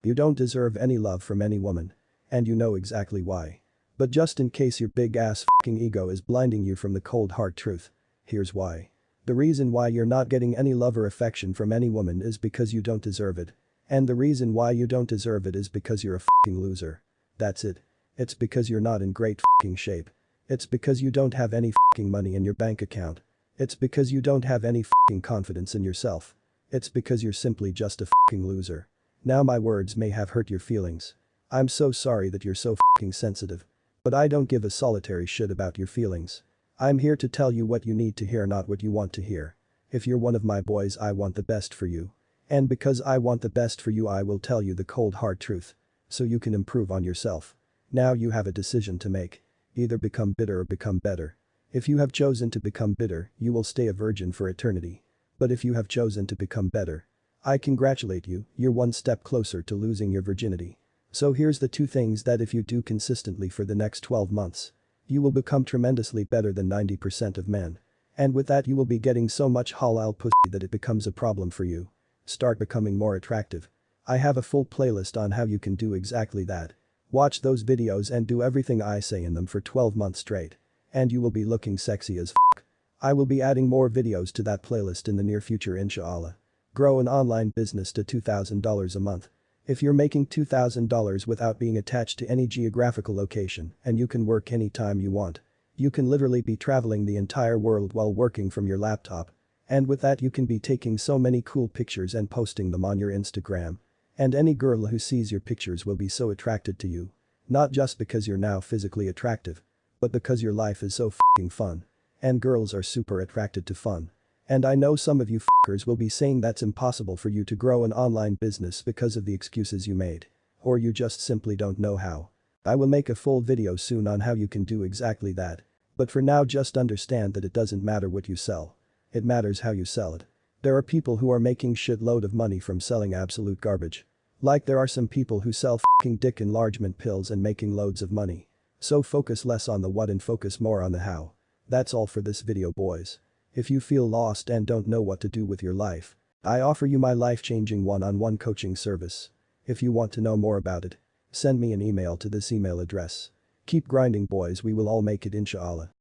You don't deserve any love from any woman. And you know exactly why. But just in case your big ass fucking ego is blinding you from the cold hard truth. Here's why. The reason why you're not getting any love or affection from any woman is because you don't deserve it. And the reason why you don't deserve it is because you're a fucking loser. That's it. It's because you're not in great fucking shape. It's because you don't have any fucking money in your bank account. It's because you don't have any fucking confidence in yourself. It's because you're simply just a fucking loser. Now my words may have hurt your feelings. I'm so sorry that you're so fucking sensitive. But I don't give a solitary shit about your feelings. I'm here to tell you what you need to hear, not what you want to hear. If you're one of my boys, I want the best for you. And because I want the best for you, I will tell you the cold hard truth. So you can improve on yourself. Now you have a decision to make. Either become bitter or become better. If you have chosen to become bitter, you will stay a virgin for eternity. But if you have chosen to become better, I congratulate you, you're one step closer to losing your virginity. So here's the two things that if you do consistently for the next 12 months, you will become tremendously better than 90% of men. And with that you will be getting so much halal pussy that it becomes a problem for you. Start becoming more attractive. I have a full playlist on how you can do exactly that. Watch those videos and do everything I say in them for 12 months straight. And you will be looking sexy as fuck. I will be adding more videos to that playlist in the near future, inshallah. Grow an online business to $2,000 a month. If you're making $2,000 without being attached to any geographical location and you can work anytime you want. You can literally be traveling the entire world while working from your laptop. And with that you can be taking so many cool pictures and posting them on your Instagram. And any girl who sees your pictures will be so attracted to you. Not just because you're now physically attractive. But because your life is so fucking fun. And girls are super attracted to fun. And I know some of you fuckers will be saying that's impossible for you to grow an online business because of the excuses you made. Or you just simply don't know how. I will make a full video soon on how you can do exactly that. But for now just understand that it doesn't matter what you sell. It matters how you sell it. There are people who are making shitload of money from selling absolute garbage. Like there are some people who sell fucking dick enlargement pills and making loads of money. So focus less on the what and focus more on the how. That's all for this video, boys. If you feel lost and don't know what to do with your life, I offer you my life-changing one-on-one coaching service. If you want to know more about it, send me an email to this email address. Keep grinding, boys, we will all make it, inshallah.